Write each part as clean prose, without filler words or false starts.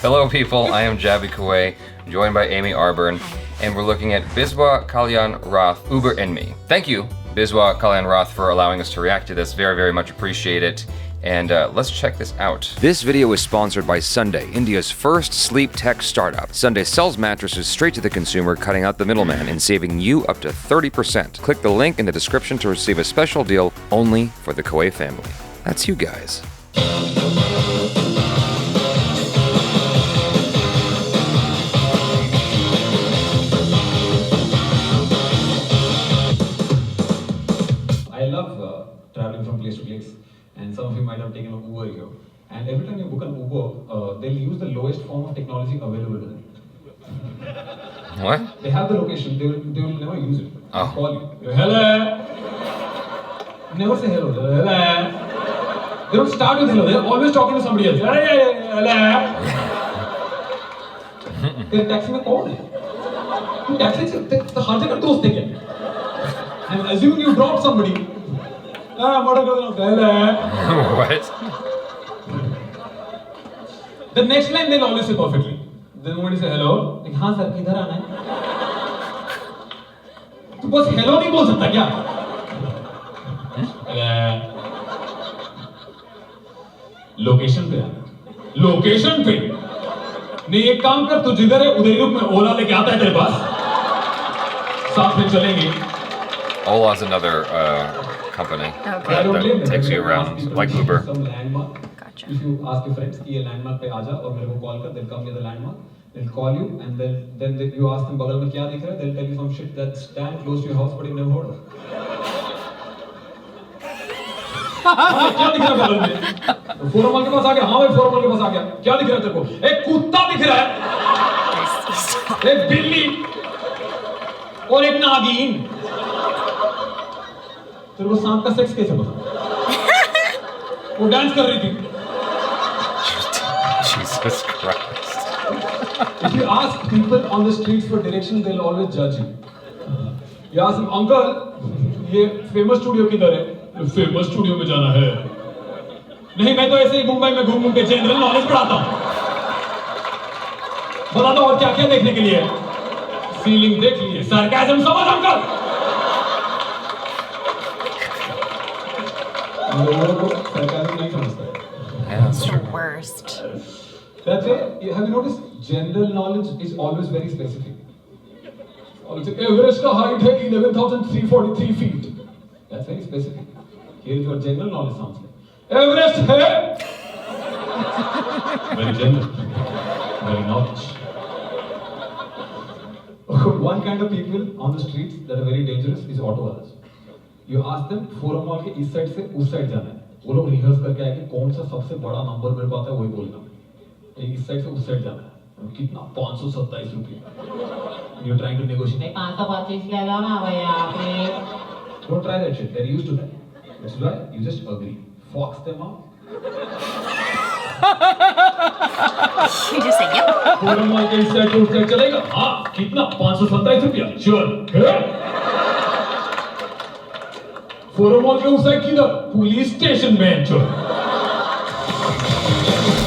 Hello people, I am Jaby KOAY, joined by Amy ARBURN, and we're looking at BISWA Kalyan Rath, Uber and Me. Thank you, BISWA Kalyan Rath, for allowing us to react to this. Very, very much appreciate it. And let's check this out. This video is sponsored by Sunday, India's first sleep tech startup. Sunday sells mattresses straight to the consumer, cutting out the middleman and saving you up to 30%. Click the link in the description to receive a special deal only for the KOAY family. That's you guys. I love traveling from place to place, and some of you might have taken an Uber here. And every time you book an Uber, they'll use the lowest form of technology available to them. What? They have the location, they will never use it. Oh. Call you. Hello. Never say hello. Hello. They don't start with hello. They're always talking to somebody else. Hello. तेरे taxi में कौन है? तू taxi से हर जगह दोस्त है क्या? I'm assuming you dropped somebody. What? The next line they'll always say perfectly. Then when you say hello, like, हाँ सर किधर आना है? तू बस hello नहीं बोल सकता क्या? लोकेशन पे आना. लोकेशन पे. नहीं एक काम कर, तू जिधर है उधर ही रुक, मैं ओला लेके आता है तेरे पास. साथ में चलेंगे. Ola's another company that takes you around, like Uber. Gotcha. If you ask your friends, "ये landmark पे आजा और मेरे को call कर," they'll come near the landmark. They'll call you, and then you ask them, "बगल में क्या दिख रहा है?" They'll tell you some shit that's damn close to your house, but you never heard of. क्या दिख रहा है बगल में? फोरम मॉल के पास आ गया. हाँ भाई फोरम मॉल के पास आ गया. क्या दिख रहा है तेरे को? एक कुत्ता दिख रहा है. एक बिल्ली और एक नागिन. तेरे को सांप का सेक्स कैसे पता? वो डांस कर रही थी. Jesus Christ. If you ask people on the streets for direction, they'll always judge you. You ask them, "Uncle, ये famous studio किधर है?" "Famous studio में जाना है." "नहीं, मैं तो ऐसे ही मुंबई में घूम के जनरल नॉलेज पढ़ाता हूँ." "बता दो और क्या-क्या देखने के लिए है?" "सीलिंग देख लिए." "सरकाज़म समझ uncle." Yeah, that's true. The worst. That's it. Have you noticed? General knowledge is always very specific. Always, Everest height है 11,343 feet. That's very specific. Here is what general knowledge sounds like. Everest है. Very general. Very knowledge. One kind of people on the streets that are very dangerous is auto wallahs. You ask them, forum mall के इस side से उस side जाना है. वो लोग rehearse करके आए कि कौन सा सबसे बड़ा नंबर मेरे को आता है वही बोलना. इस साइड से उस साइड जाना है. कितना? 527 रुपये. You're trying to negotiate. नहीं 525 ले लो ना भैया please. Don't try that shit. They're used to that. That's why you just agree. Fox them out. You just say yep. Forum mall के इस साइड से उस साइड चलेगा. हाँ कितना? 527 रुपया. चल. फोरम मॉल के उस साइड किधर? पुलिस स्टेशन में. चल.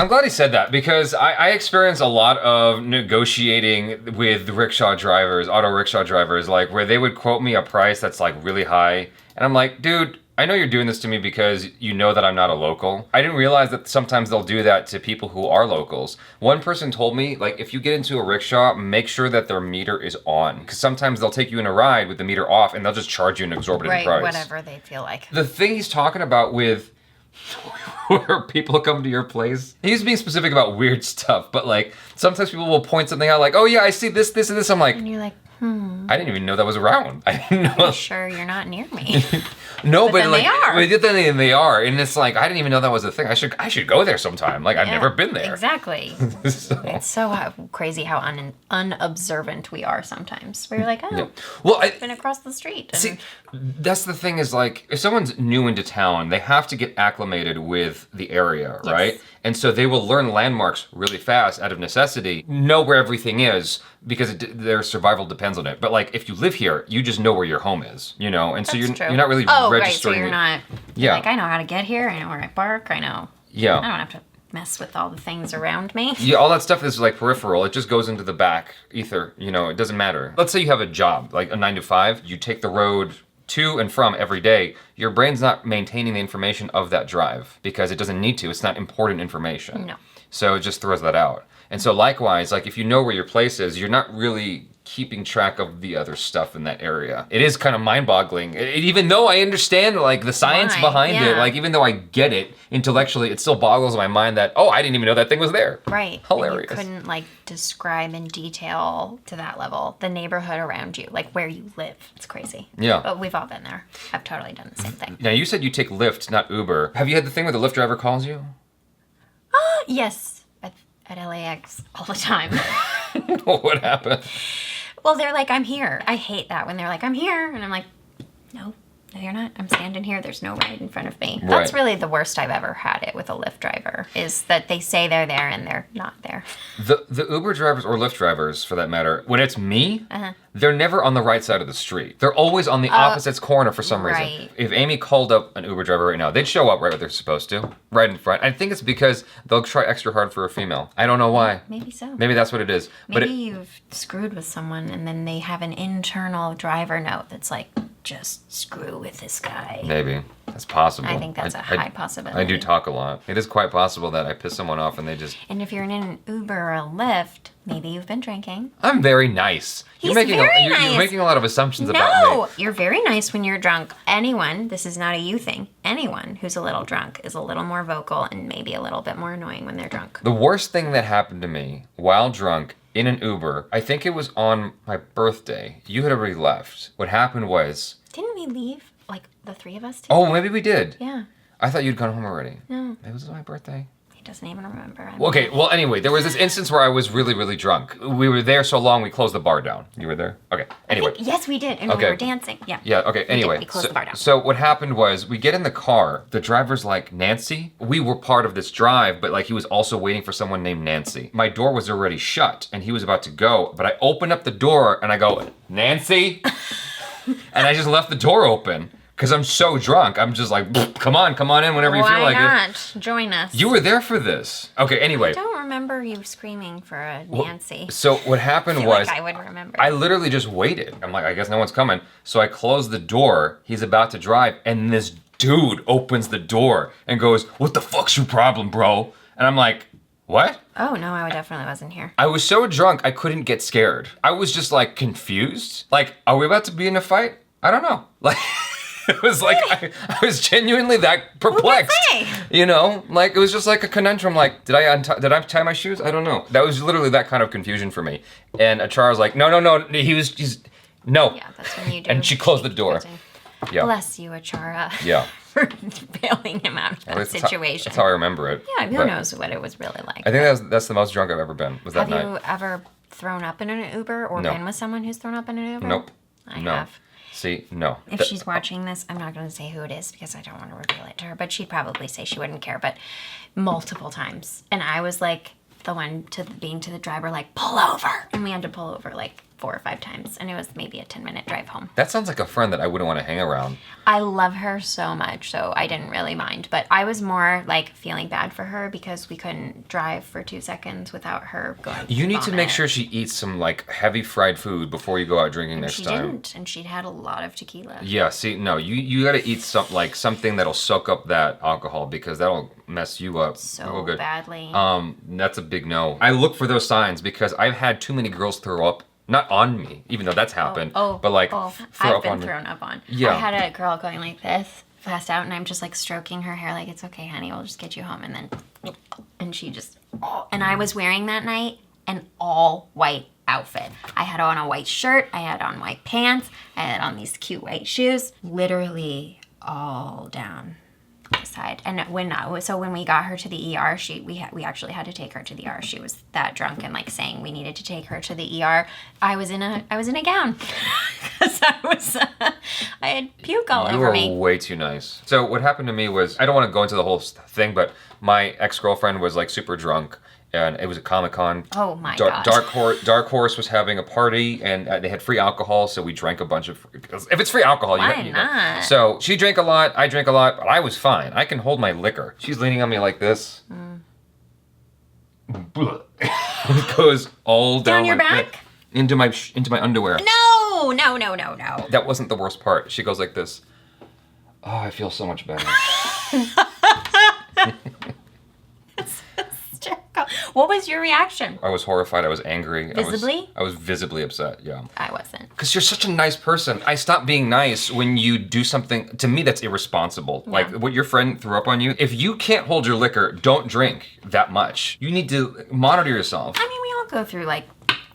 I'm glad he said that because I experience a lot of negotiating with rickshaw drivers, auto rickshaw drivers, like where they would quote me a price that's like really high. And I'm like, dude, I know you're doing this to me because you know that I'm not a local. I didn't realize that sometimes they'll do that to people who are locals. One person told me, like, if you get into a rickshaw, make sure that their meter is on. Because sometimes they'll take you in a ride with the meter off and they'll just charge you an exorbitant price. Right, whatever they feel like. The thing he's talking about with where people come to your place. He's being specific about weird stuff, but like sometimes people will point something out like, "Oh yeah, I see this, this, and this." I'm like, and you're like, I didn't even know that was around. I didn't know. Pretty sure you're not near me. No, but then like, they are. Then they are, and it's like I didn't even know that was a thing. I should go there sometime. Like I've never been there. Exactly. So. It's so crazy how unobservant we are sometimes. We're like, oh, Yeah. Well, I've been across the street. And see, that's the thing is like, if someone's new into town, they have to get acclimated with the area, Yes. right? And so they will learn landmarks really fast out of necessity, know where everything is because their survival depends on it. But like, if you live here, you just know where your home is, you know? And so you're not really registering. registering. Right, so you're not, Yeah. like, I know how to get here, I know where I park, I know. Yeah. I don't have to mess with all the things around me. Yeah, all that stuff is like peripheral. It just goes into the back ether. You know, it doesn't matter. Let's say you have a job, like a 9 to 5. You take the road to and from every day. Your brain's not maintaining the information of that drive because it doesn't need to. It's not important information. No. So it just throws that out. And so likewise, like if you know where your place is, you're not really keeping track of the other stuff in that area. It is kind of mind-boggling. Even though I understand like the science Why? behind it, Yeah. like even though I get it intellectually, it still boggles my mind that, oh, I didn't even know that thing was there. Right. Hilarious. And you couldn't like describe in detail to that level the neighborhood around you, like where you live. It's crazy. Yeah. But we've all been there. I've totally done the same thing. Now you said you take Lyft, not Uber. Have you had the thing where the Lyft driver calls you? Yes. At LAX all the time. What happened? Well, they're like, I'm here. I hate that when they're like, I'm here. And I'm like, no, you're not. I'm standing here. There's no ride in front of me. Right. That's really the worst I've ever had it with a Lyft driver, is that they say they're there and they're not there. The Uber drivers or Lyft drivers, for that matter, when it's me, they're never on the right side of the street. They're always on the opposite corner for some reason. right. If Amy called up an Uber driver right now, they'd show up right where they're supposed to, right in front. I think it's because they'll try extra hard for a female. I don't know why. Maybe so. Maybe that's what it is. Maybe you've screwed with someone and then they have an internal driver note that's like, just screw with this guy. Maybe. That's possible. I think that's a high possibility. I do talk a lot. It is quite possible that I piss someone off and they just... And if you're in an Uber or a Lyft, maybe you've been drinking. I'm very nice. He's very you're nice. making a lot of assumptions about No, me. you're very nice when you're drunk. Anyone, this is not a you thing, anyone who's a little drunk is a little more vocal and maybe a little bit more annoying when they're drunk. The worst thing that happened to me while drunk in an Uber, I think it was on my birthday. You had already left. What happened was... Didn't we leave, like, the three of us? Oh, maybe we did. Yeah. I thought you'd gone home already. No. It was my birthday. He doesn't even remember. Okay, well, anyway, there was this instance where I was really, really drunk. We were there so long, we closed the bar down. You were there? Okay, anyway. Yes, we did, and we Okay. were dancing. Yeah. Yeah, okay, anyway. We closed the bar down. So what happened was, we get in the car, the driver's like, Nancy? We were part of this drive, but like he was also waiting for someone named Nancy. My door was already shut, and he was about to go, but I open up the door, and I go, Nancy? And I just left the door open, because I'm so drunk. I'm just like, come on in whenever you feel like Why it. not? Join us. You were there for this. Okay, anyway. I don't remember you screaming for a Nancy. So what happened I feel was, like I would remember. I literally just waited. I'm like, I guess no one's coming. So I closed the door. He's about to drive, and this dude opens the door and goes, "What the fuck's your problem, bro?" And I'm like, what? Oh, no, I definitely wasn't here. I was so drunk, I couldn't get scared. I was just like confused. Like, are we about to be in a fight? I don't know. Like, it was like, I was genuinely that perplexed. Who can say? You know, like it was just like a conundrum. Like, did I tie my shoes? I don't know. That was literally that kind of confusion for me. And Achara was like, no. He's no. Yeah, that's when you do. And she closed the door. Yeah. Bless you, Achara. Yeah. For bailing him out of that That's situation. That's how I remember it. Yeah, who But knows what it was really like. I think that's the most drunk I've ever been. Was that Have night? you ever thrown up in an Uber or No. been with someone who's thrown up in an Uber? Nope. I No. have. See, no. If she's watching this, I'm not going to say who it is because I don't want to reveal it to her, but she'd probably say she wouldn't care, but multiple times. And I was like the one being to the driver, like, pull over. And we had to pull over like 4 or 5 times. And it was maybe a 10-minute drive home. That sounds like a friend that I wouldn't want to hang around. I love her so much, so I didn't really mind. But I was more like feeling bad for her because we couldn't drive for 2 seconds without her going. You need to make sure she eats some like heavy fried food before you go out drinking next She time. didn't, and she'd had a lot of tequila. Yeah, see, no, you got to eat something that'll soak up that alcohol because that'll mess you up So real good. badly. That's a big no. I look for those signs because I've had too many girls throw up. Not on me, even though that's happened. But like throw I've up been on me. thrown up on. Yeah. I had a girl going like this, passed out, and I'm just like stroking her hair, like, it's okay, honey, we'll just get you home. And then she just, and I was wearing that night an all white outfit. I had on a white shirt, I had on white pants, I had on these cute white shoes, literally all down the side. And when we got her to the ER, we actually had to take her to the ER. She was that drunk and like saying we needed to take her to the ER. I was in a gown because I had puke all You over were me. way too nice. So what happened to me was, I don't want to go into the whole thing, but my ex-girlfriend was like super drunk. And it was a Comic-Con. Oh my God. Dark Horse was having a party, and they had free alcohol, so we drank a bunch of. Because if it's free alcohol, Why you know. not? So she drank a lot, I drank a lot, but I was fine. I can hold my liquor. She's leaning on me like this. it goes all down your like back? that, into my underwear. No. That wasn't the worst part. She goes like this. Oh, I feel so much better. What was your reaction? I was horrified. I was angry. Visibly? I was visibly upset, yeah. I wasn't. Because you're such a nice person. I stopped being nice when you do something, to me, that's irresponsible. Yeah. Like what your friend threw up on you. If you can't hold your liquor, don't drink that much. You need to monitor yourself. I mean, we all go through, like,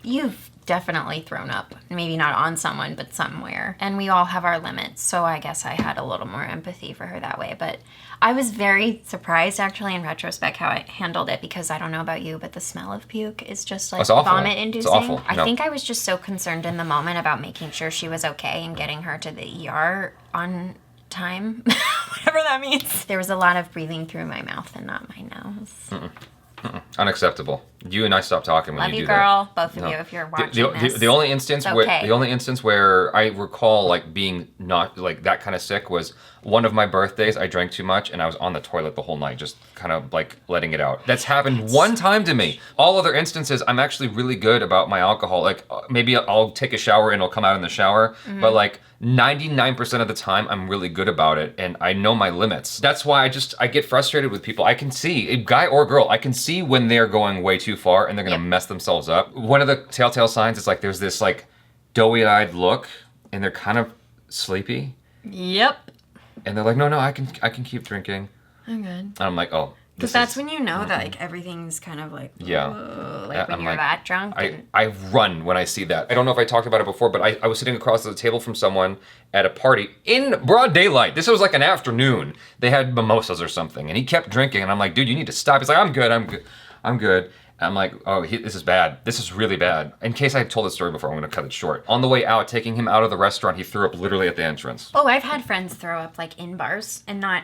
you've definitely thrown up. Maybe not on someone, but somewhere. And we all have our limits. So I guess I had a little more empathy for her that way. But I was very surprised, actually, in retrospect, how I handled it. Because I don't know about you, but the smell of puke is just, like, It's awful. vomit-inducing. It's awful. I No. think I was just so concerned in the moment about making sure she was okay and getting her to the ER on time. Whatever that means. There was a lot of breathing through my mouth and not my nose. Unacceptable. You and I stopped talking when Love you you, do girl. that. Both of No. you, if you're watching this. The only instance It's where okay. the only instance where I recall like being not like that kind of sick was one of my birthdays. I drank too much and I was on the toilet the whole night, just kind of like letting it out. That's happened one time to me. All other instances, I'm actually really good about my alcohol. Like maybe I'll take a shower and it'll come out in the shower, but like 99% of the time, I'm really good about it, and I know my limits. That's why I get frustrated with people. I can see, a guy or girl, I can see when they're going way too far and they're gonna mess themselves up. One of the telltale signs is like there's this like doughy-eyed look, and they're kind of sleepy, Yep. and they're like, no, I can keep drinking. I'm good. And I'm like, oh. Because that's when you know that like everything's kind of like, Yeah. like when I'm you're like, that drunk. I run when I see that. I don't know if I talked about it before, but I was sitting across the table from someone at a party in broad daylight. This was like an afternoon. They had mimosas or something, and he kept drinking, and I'm like, dude, you need to stop. He's like, I'm good. And I'm like, oh, this is bad. This is really bad. In case I told this story before, I'm gonna cut it short. On the way out, taking him out of the restaurant, he threw up literally at the entrance. Oh, I've had friends throw up like in bars and not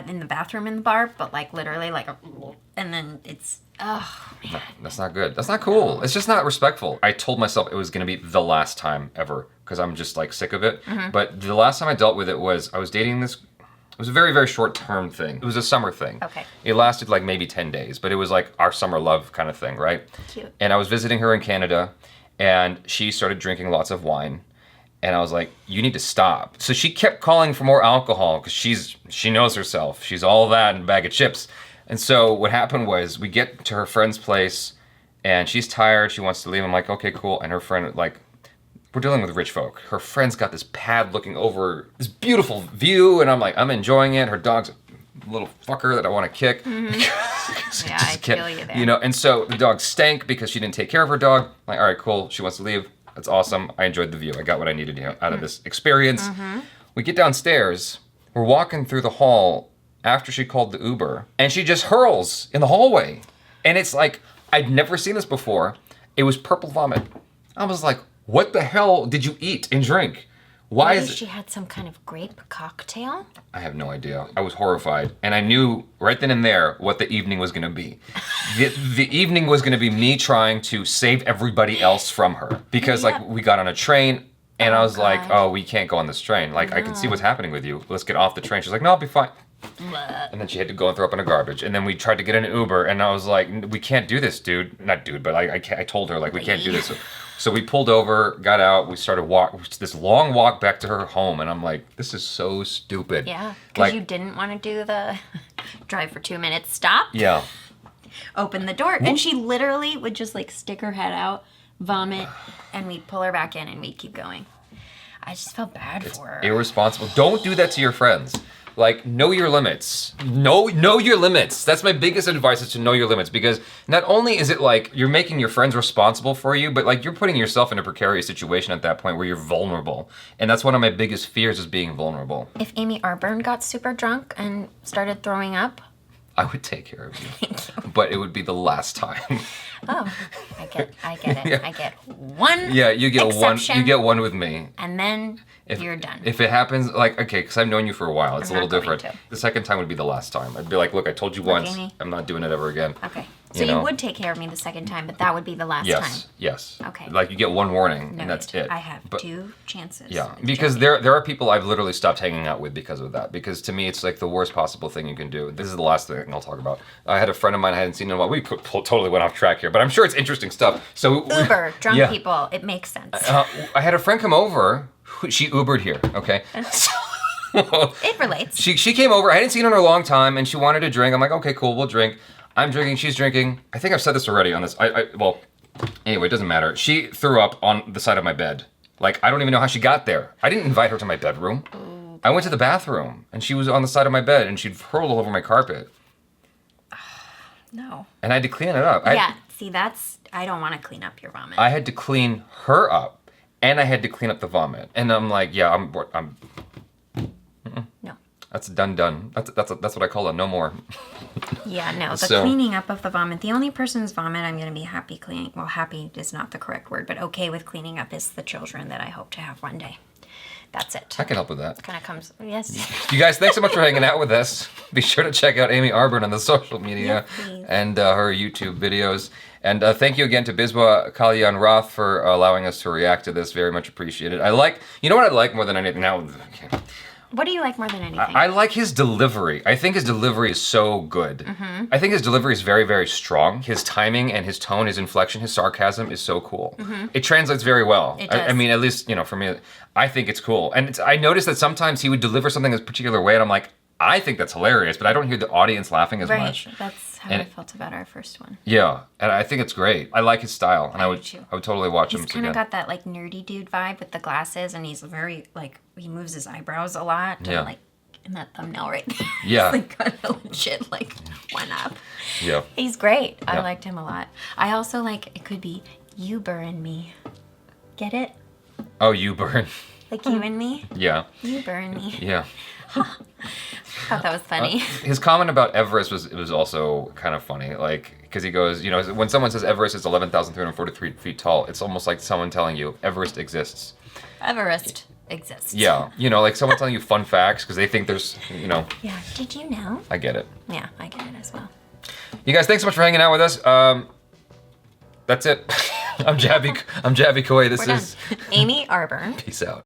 in the bathroom in the bar, but like literally like and then it's, oh man. No, that's not good. That's not cool. It's just not respectful. I told myself it was gonna be the last time ever because I'm just like sick of it. But the last time I dealt with it was I was dating this. It was a very, very short-term thing. It was a summer thing. Okay. It lasted like maybe 10 days, but it was like our summer love kind of thing, right? Cute. And I was visiting her in Canada, and she started drinking lots of wine. And I was like, you need to stop. So she kept calling for more alcohol because she knows herself. She's all that and a bag of chips. And so what happened was we get to her friend's place, and she's tired. She wants to leave. I'm like, okay, cool. And her friend, like, we're dealing with rich folk. Her friend's got this pad looking over this beautiful view, and I'm like, I'm enjoying it. Her dog's a little fucker that I want to kick. Yeah, I feel you there. You know, and so the dog stank because she didn't take care of her dog. I'm like, all right, cool. She wants to leave. That's awesome. I enjoyed the view. I got what I needed out of this experience. We get downstairs. We're walking through the hall after she called the Uber, and she just hurls in the hallway. And it's like, I'd never seen this before. It was purple vomit. I was like, what the hell did you eat and drink? Why Maybe is it? she had some kind of grape cocktail? I have no idea. I was horrified. And I knew right then and there what the evening was gonna be. The evening was gonna be me trying to save everybody else from her. Because like we got on a train and I was like, oh, we can't go on this train. Like I can see what's happening with you. Let's get off the train. She's like, no, I'll be fine. And then she had to go and throw up in the garbage. And then we tried to get an Uber and I was like, we can't do this, dude. Not dude, but I told her like, we can't do this. So we pulled over, got out, we started this long walk back to her home, and I'm like, this is so stupid. Yeah, because like, you didn't want to do the drive for 2 minutes, stop, yeah. open the door. And she literally would just like stick her head out, vomit, and we'd pull her back in and we'd keep going. I just felt bad for her. Irresponsible. Don't do that to your friends. Like, know your limits. Know your limits. That's my biggest advice, is to know your limits, because not only is it like you're making your friends responsible for you, but like you're putting yourself in a precarious situation at that point where you're vulnerable. And that's one of my biggest fears, is being vulnerable. If Amy ARBURN got super drunk and started throwing up, I would take care of you. But it would be the last time. oh, I get it. Yeah. I get one Yeah, you get exception, one. You get one with me. and then you're done. If it happens, like, okay, because I've known you for a while, it's I'm a little not going different. to. The second time would be the last time. I'd be like, look, I told you once. Amy. I'm not doing it ever again. Okay. So you would take care of me the second time, but that would be the last time. Yes. Okay. Like you get one warning Noted. and that's it. I have 2 chances. Yeah, because there are people I've literally stopped hanging out with because of that. Because to me, it's like the worst possible thing you can do. This is the last thing I'll talk about. I had a friend of mine I hadn't seen in a while. We totally went off track here, but I'm sure it's interesting stuff. So Uber, drunk people, it makes sense. I had a friend come over. She Ubered here, okay? It relates. She came over. I hadn't seen her in a long time, and she wanted a drink. I'm like, okay, cool, we'll drink. I'm drinking. She's drinking. I think I've said this already on this. Well, anyway, it doesn't matter. She threw up on the side of my bed. Like, I don't even know how she got there. I didn't invite her to my bedroom. Ooh. I went to the bathroom, and she was on the side of my bed, and she'd hurled all over my carpet. No. And I had to clean it up. See, I don't want to clean up your vomit. I had to clean her up, and I had to clean up the vomit. And I'm like, yeah, I'm no. That's done. That's what I call a no more. Yeah, no, the cleaning up of the vomit. The only person's vomit I'm going to be happy cleaning. Well, happy is not the correct word, but okay with cleaning up is the children that I hope to have one day. That's it. I can help with that. Kind of comes, yes. You guys, thanks so much for hanging out with us. Be sure to check out Amy ARBURN on the social media and her YouTube videos. And thank you again to BISWA Kalyan Rath for allowing us to react to this. Very much appreciated. You know what I like more than anything now? Okay. What do you like more than anything? I like his delivery. I think his delivery is so good. Mm-hmm. I think his delivery is very, very strong. His timing and his tone, his inflection, his sarcasm is so cool. Mm-hmm. It translates very well. It does. I mean, at least, for me, I think it's cool. And I noticed that sometimes he would deliver something a particular way, and I'm like, I think that's hilarious, but I don't hear the audience laughing as much. Right, that's how I felt about our first one. Yeah, and I think it's great. I like his style, and I would totally watch him again. He's kind of got that like nerdy dude vibe with the glasses, and he's very like he moves his eyebrows a lot. Yeah. And, like in that thumbnail right there. Yeah. It's like kind of legit like one up. Yeah. He's great. I liked him a lot. I also like it could be you burn me. Get it? Oh, you burn. Like you and me? Yeah. You burn me. Yeah. Thought that was funny. His comment about Everest was also kind of funny, like because he goes, when someone says Everest is 11,343 feet tall, it's almost like someone telling you Everest exists. Everest exists. Yeah, like someone telling you fun facts because they think there's, Yeah. Did you know? I get it. Yeah, I get it as well. You guys, thanks so much for hanging out with us. That's it. I'm Jaby KOAY. This is Amy ARBURN. Peace out.